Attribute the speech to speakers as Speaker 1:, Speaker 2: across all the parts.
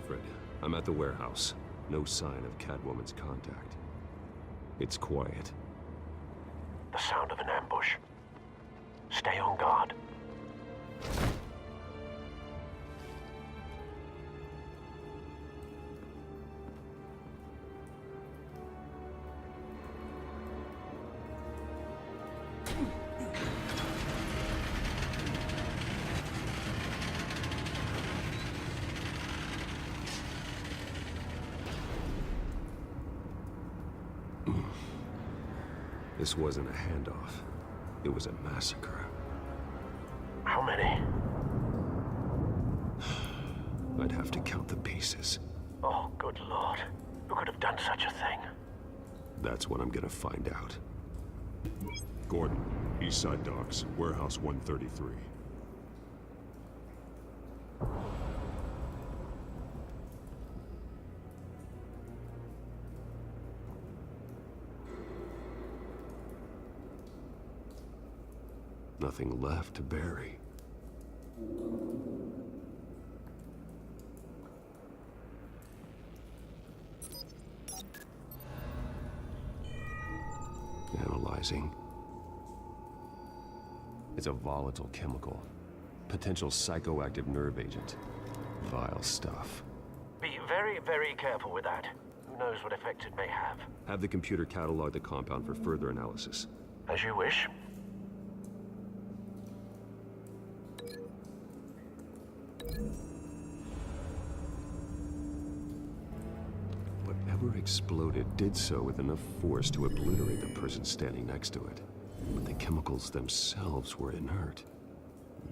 Speaker 1: Alfred, I'm at the warehouse. No sign of Catwoman's contact. It's quiet.
Speaker 2: The sound of an ambush. Stay on guard.
Speaker 1: This wasn't a handoff. It was a massacre.
Speaker 2: How many?
Speaker 1: I'd have to count the pieces.
Speaker 2: Oh, good lord. Who could have done such a thing?
Speaker 1: That's what I'm gonna find out.
Speaker 3: Gordon, Eastside Docks, Warehouse 133.
Speaker 1: Nothing left to bury. Analyzing. It's a volatile chemical. Potential psychoactive nerve agent. Vile stuff.
Speaker 2: Be very, very careful with that. Who knows what effect it may have.
Speaker 1: Have the computer catalog the compound for further analysis.
Speaker 2: As you wish.
Speaker 1: Whatever exploded did so with enough force to obliterate the person standing next to it. But the chemicals themselves were inert,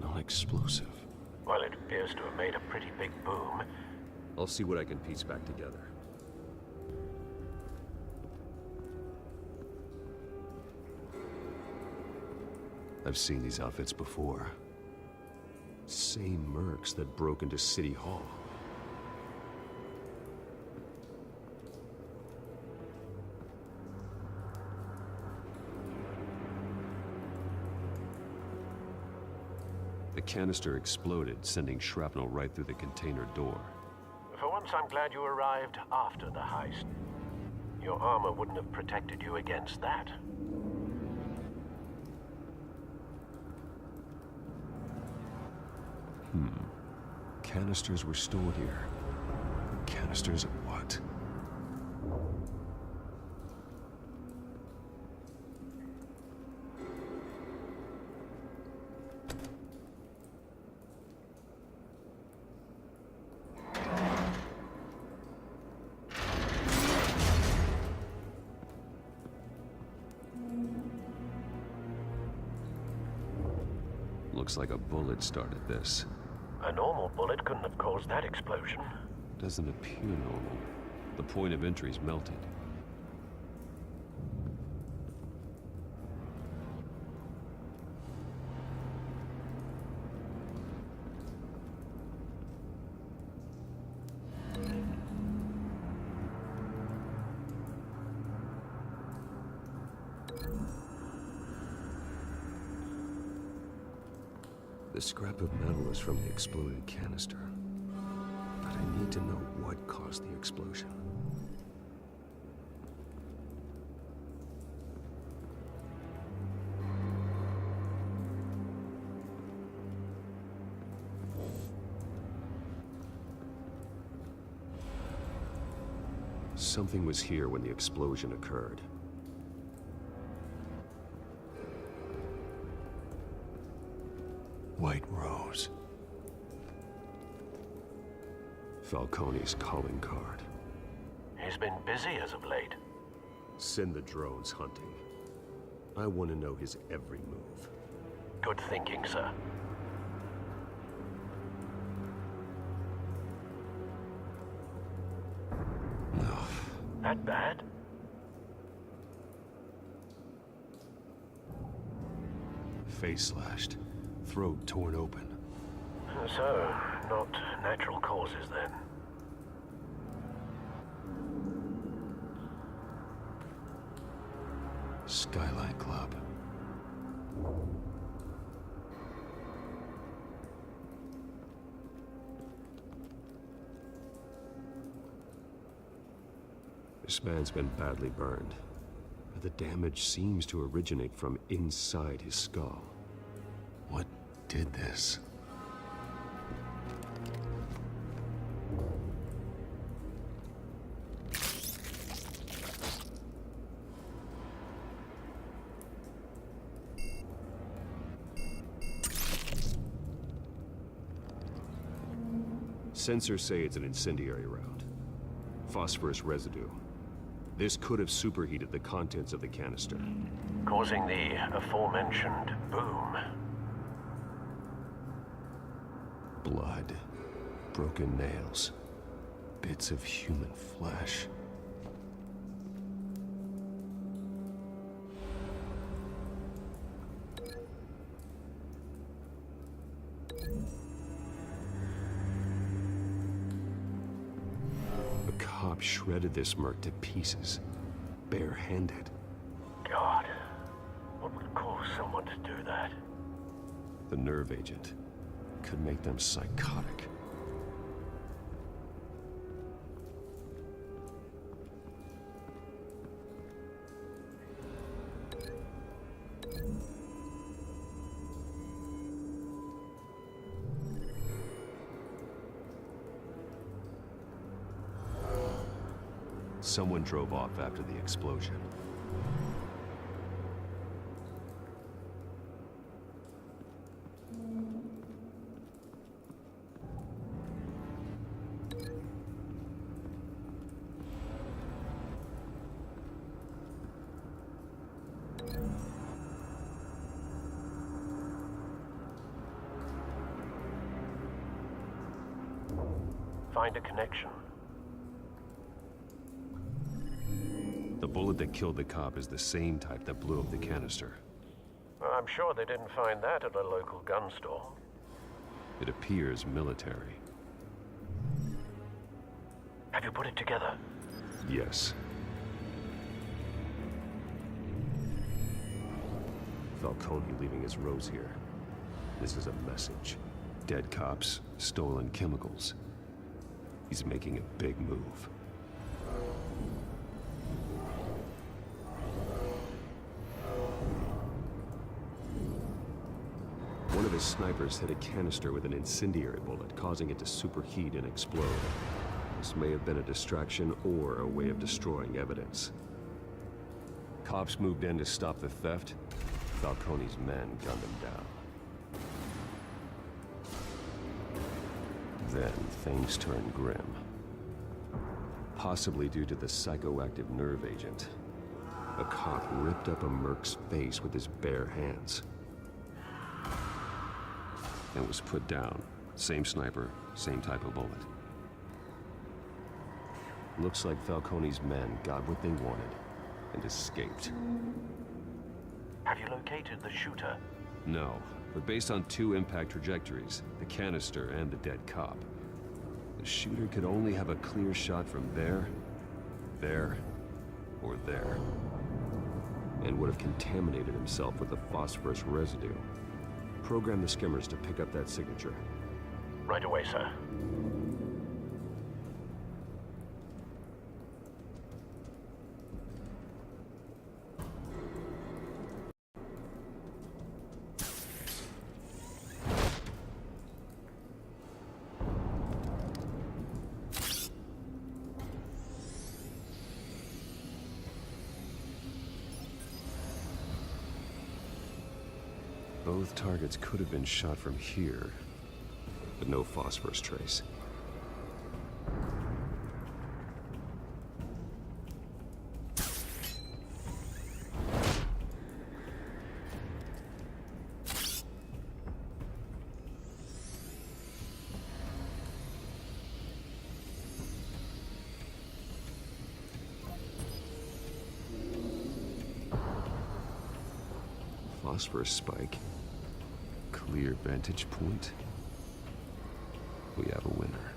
Speaker 1: non-explosive.
Speaker 2: Well, it appears to have made a pretty big boom.
Speaker 1: I'll see what I can piece back together. I've seen these outfits before. Same mercs that broke into City Hall. The canister exploded, sending shrapnel right through the container door.
Speaker 2: For once, I'm glad you arrived after the heist. Your armor wouldn't have protected you against that.
Speaker 1: Canisters were stored here. Canisters of what? Looks like a bullet started this.
Speaker 2: A normal bullet couldn't have caused that explosion.
Speaker 1: Doesn't appear normal. The point of entry's melted. The scrap of metal is from the exploded canister. But I need to know what caused the explosion. Something was here when the explosion occurred. White Rose. Falcone's calling card.
Speaker 2: He's been busy as of late.
Speaker 1: Send the drones hunting. I want to know his every move.
Speaker 2: Good thinking, sir.
Speaker 1: No.
Speaker 2: That bad?
Speaker 1: Face slashed. Throat torn open.
Speaker 2: So, not natural causes then.
Speaker 1: Skylight Club. This man's been badly burned, but the damage seems to originate from inside his skull. What did this? Sensors say it's an incendiary round. Phosphorus residue. This could have superheated the contents of the canister,
Speaker 2: causing the aforementioned boom.
Speaker 1: Blood, broken nails, bits of human flesh. A cop shredded this merc to pieces, bare-handed.
Speaker 2: God, what would cause someone to do that?
Speaker 1: The nerve agent could make them psychotic. Someone drove off after the explosion.
Speaker 2: Find a connection.
Speaker 1: The bullet that killed the cop is the same type that blew up the canister.
Speaker 2: I'm sure they didn't find that at a local gun store.
Speaker 1: It appears military.
Speaker 2: Have you put it together?
Speaker 1: Yes. Falcone leaving his rose here. This is a message. Dead cops, stolen chemicals. He's making a big move. One of his snipers hit a canister with an incendiary bullet, causing it to superheat and explode. This may have been a distraction or a way of destroying evidence. Cops moved in to stop the theft. Falcone's men gunned him down. Then things turned grim. Possibly due to the psychoactive nerve agent. A cop ripped up a merc's face with his bare hands. And was put down. Same sniper, same type of bullet. Looks like Falcone's men got what they wanted and escaped.
Speaker 2: Have you located the shooter?
Speaker 1: No, but based on two impact trajectories, the canister and the dead cop, the shooter could only have a clear shot from there, or there, and would have contaminated himself with the phosphorus residue. Program the skimmers to pick up that signature.
Speaker 2: Right away, sir.
Speaker 1: Both targets could have been shot from here, but no phosphorus trace. Phosphorus spike. Clear vantage point. We have a winner.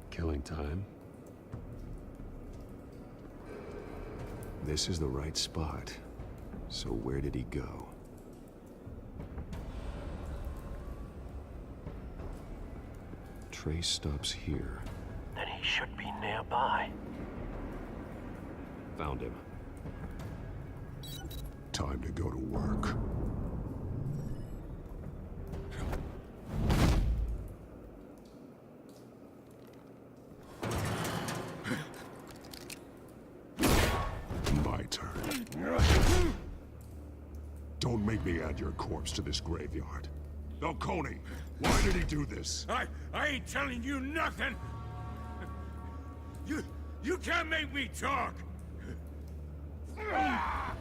Speaker 1: Killing time. This is the right spot. So where did he go? Trace stops here.
Speaker 2: Then he should be nearby.
Speaker 1: Found him.
Speaker 3: Time to go to work. My turn. Don't make me add your corpse to this graveyard. Falcone, why did he do this?
Speaker 4: I ain't telling you nothing! You can't make me talk! I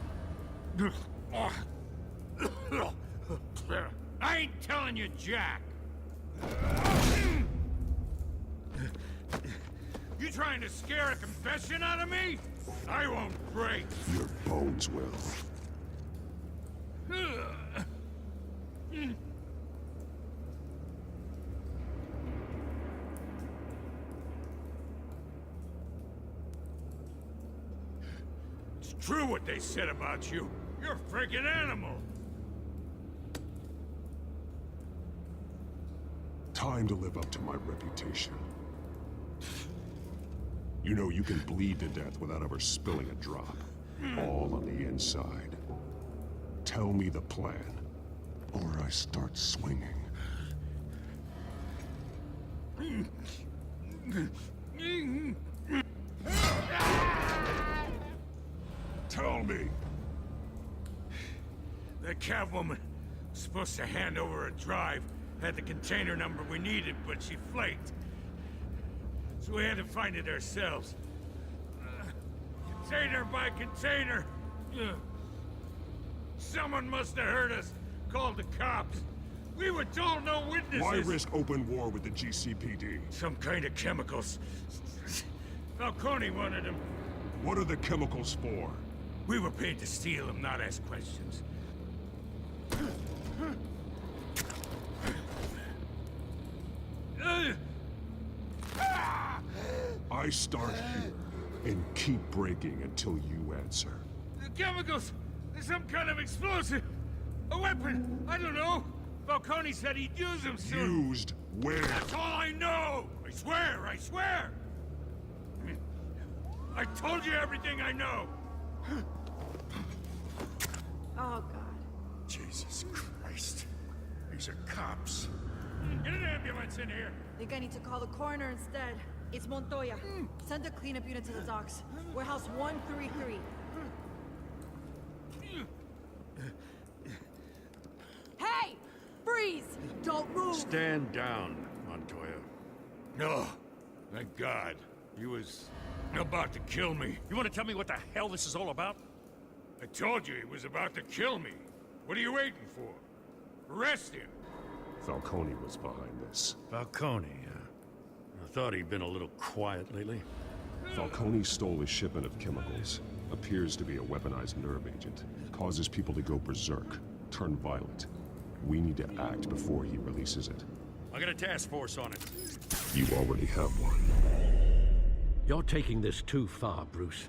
Speaker 4: ain't telling you jack! You trying to scare a confession out of me? I won't break!
Speaker 3: Your bones will.
Speaker 4: It's true what they said about you. You're a freaking animal!
Speaker 3: Time to live up to my reputation. You know you can bleed to death without ever spilling a drop. All on the inside. Tell me the plan, or I start swinging. Tell me!
Speaker 4: The Catwoman was supposed to hand over a drive, had the container number we needed, but she flaked. So we had to find it ourselves. Container by container! Someone must have heard us, called the cops. We were told no witnesses!
Speaker 3: Why risk open war with the GCPD?
Speaker 4: Some kind of chemicals. Falcone wanted them.
Speaker 3: What are the chemicals for?
Speaker 4: We were paid to steal them, not ask questions.
Speaker 3: I start here and keep breaking until you answer.
Speaker 4: The chemicals! There's some kind of explosive! A weapon! I don't know! Falcone said he'd use them soon!
Speaker 3: Used where?
Speaker 4: That's all I know! I swear! I swear! I told you everything I know!
Speaker 5: Oh, God.
Speaker 4: Jesus Christ. These are cops. Get an ambulance in here!
Speaker 5: Think I need to call the coroner instead. It's Montoya. Send a cleanup unit to the docks. Warehouse 133. Hey! Freeze! Don't move!
Speaker 6: Stand down, Montoya.
Speaker 4: No. Thank God. He was about to kill me.
Speaker 6: You want to tell me what the hell this is all about?
Speaker 4: I told you he was about to kill me. What are you waiting for? Arrest him!
Speaker 3: Falcone was behind this.
Speaker 6: Falcone, I thought he'd been a little quiet lately.
Speaker 3: Falcone stole a shipment of chemicals. Appears to be a weaponized nerve agent. Causes people to go berserk, turn violent. We need to act before he releases it.
Speaker 6: I got a task force on it.
Speaker 3: You already have one.
Speaker 7: You're taking this too far, Bruce.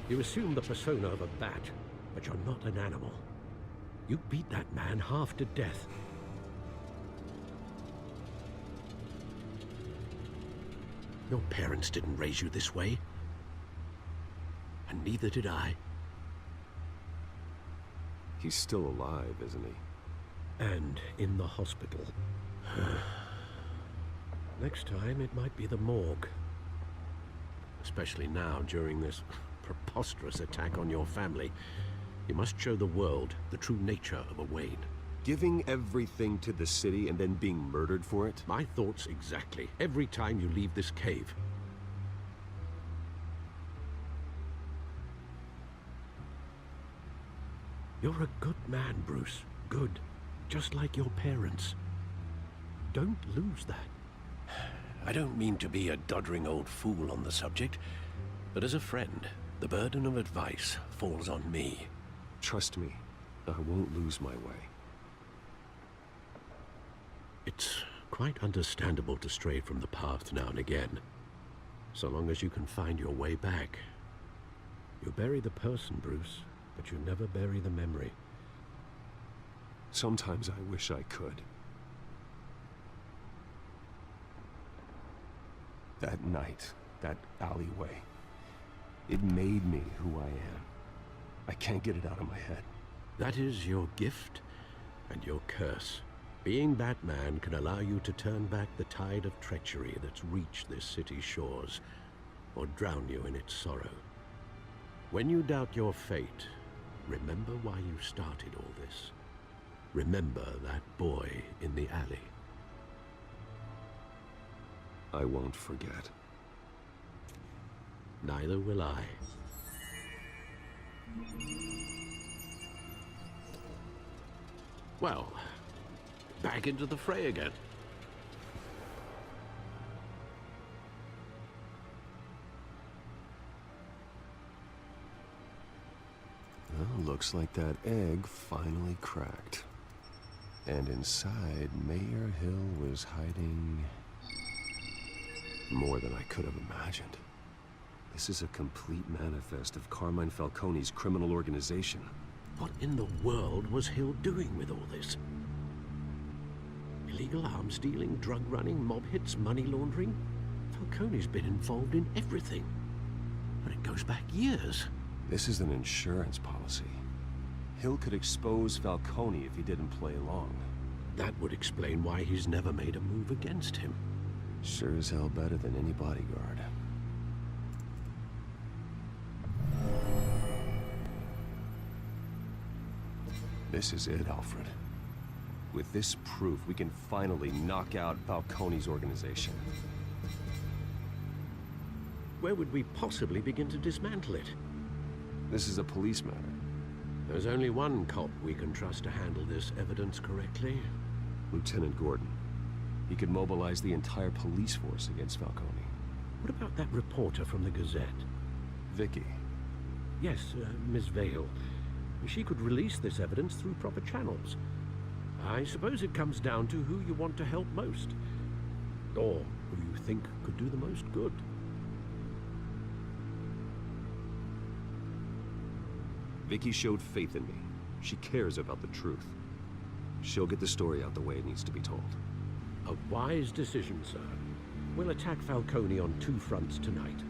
Speaker 7: You assume the persona of a bat, but you're not an animal. You beat that man half to death. Your parents didn't raise you this way. And neither did I.
Speaker 1: He's still alive, isn't he?
Speaker 7: And in the hospital. Next time, it might be the morgue. Especially now, during this preposterous attack on your family. You must show the world the true nature of a Wayne.
Speaker 1: Giving everything to the city and then being murdered for it?
Speaker 7: My thoughts exactly. Every time you leave this cave. You're a good man, Bruce. Good. Just like your parents. Don't lose that. I don't mean to be a doddering old fool on the subject, but as a friend, The burden of advice falls on me.
Speaker 1: Trust me, I won't lose my way.
Speaker 7: It's quite understandable to stray from the path now and again, so long as you can find your way back. You bury the person, Bruce, but you never bury the memory.
Speaker 1: Sometimes I wish I could. That night, that alleyway, it made me who I am. I can't get it out of my head.
Speaker 7: That is your gift and your curse. Being Batman can allow you to turn back the tide of treachery that's reached this city's shores, or drown you in its sorrow. When you doubt your fate, remember why you started all this. Remember that boy in the alley.
Speaker 1: I won't forget.
Speaker 7: Neither will I. Well, back into the fray again.
Speaker 1: Well, looks like that egg finally cracked. And inside, Mayor Hill was hiding more than I could have imagined. This is a complete manifest of Carmine Falcone's criminal organization.
Speaker 7: What in the world was Hill doing with all this? Illegal arms dealing, drug running, mob hits, money laundering? Falcone's been involved in everything. But it goes back years.
Speaker 1: This is an insurance policy. Hill could expose Falcone if he didn't play along.
Speaker 7: That would explain why he's never made a move against him.
Speaker 1: Sure as hell better than any bodyguard. This is it, Alfred. With this proof, we can finally knock out Falcone's organization.
Speaker 7: Where would we possibly begin to dismantle it?
Speaker 1: This is a police matter.
Speaker 7: There's only one cop we can trust to handle this evidence correctly.
Speaker 1: Lieutenant Gordon. He could mobilize the entire police force against Falcone.
Speaker 7: What about that reporter from the Gazette?
Speaker 1: Vicky.
Speaker 7: Yes, Miss Vale. She could release this evidence through proper channels. I suppose it comes down to who you want to help most. Or who you think could do the most good.
Speaker 1: Vicky showed faith in me. She cares about the truth. She'll get the story out the way it needs to be told.
Speaker 7: A wise decision, sir. We'll attack Falcone on two fronts tonight.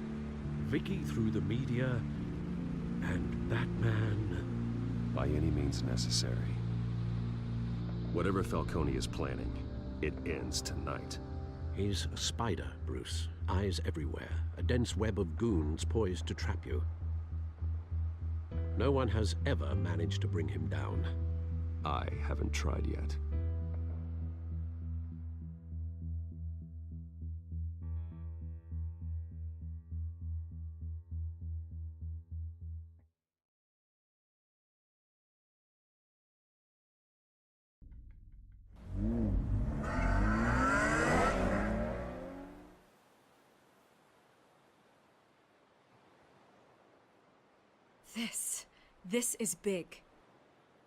Speaker 7: Vicky through the media, and Batman...
Speaker 1: by any means necessary. Whatever Falcone is planning, it ends tonight.
Speaker 7: He's a spider, Bruce. Eyes everywhere. A dense web of goons poised to trap you. No one has ever managed to bring him down.
Speaker 1: I haven't tried yet.
Speaker 8: This is big.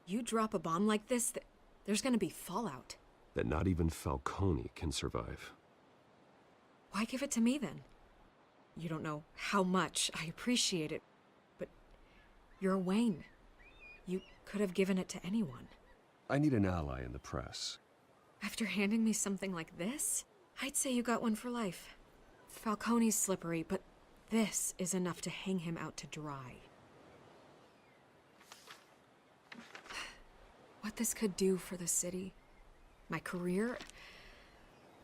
Speaker 8: You drop a bomb like this, there's gonna be fallout.
Speaker 1: That not even Falcone can survive.
Speaker 8: Why give it to me then? You don't know how much I appreciate it, but you're Wayne. You could have given it to anyone.
Speaker 1: I need an ally in the press.
Speaker 8: After handing me something like this, I'd say you got one for life. Falcone's slippery, but this is enough to hang him out to dry. What this could do for the city, my career,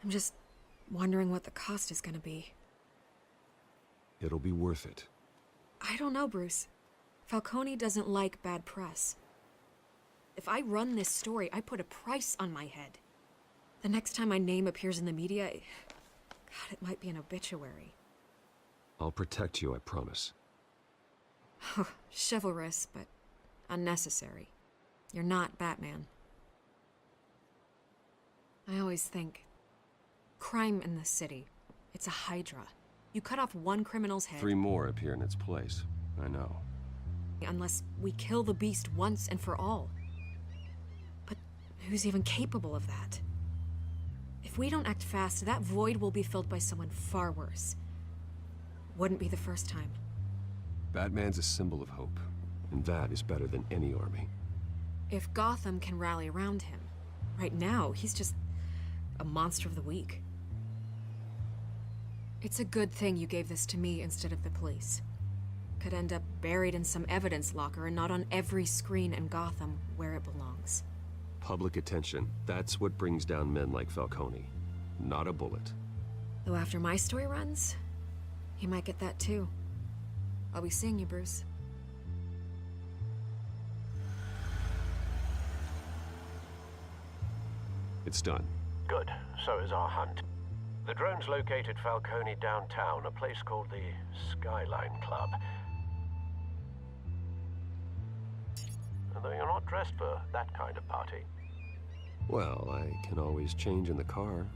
Speaker 8: I'm just wondering what the cost is gonna be.
Speaker 1: It'll be worth it.
Speaker 8: I don't know, Bruce. Falcone doesn't like bad press. If I run this story, I put a price on my head. The next time my name appears in the media, God, it might be an obituary.
Speaker 1: I'll protect you, I promise.
Speaker 8: Chivalrous, but unnecessary. You're not Batman. I always think, crime in the city, it's a hydra. You cut off one criminal's head...
Speaker 1: 3 more appear in its place. I know.
Speaker 8: Unless we kill the beast once and for all. But who's even capable of that? If we don't act fast, that void will be filled by someone far worse. Wouldn't be the first time.
Speaker 1: Batman's a symbol of hope, and that is better than any army.
Speaker 8: If Gotham can rally around him, right now, he's just a monster of the week. It's a good thing you gave this to me instead of the police. Could end up buried in some evidence locker and not on every screen in Gotham where it belongs.
Speaker 1: Public attention, that's what brings down men like Falcone. Not a bullet.
Speaker 8: Though after my story runs, he might get that too. I'll be seeing you, Bruce.
Speaker 1: It's done.
Speaker 2: Good. So is our hunt. The drones located Falcone downtown, a place called the Skyline Club. Although you're not dressed for that kind of party.
Speaker 1: Well, I can always change in the car.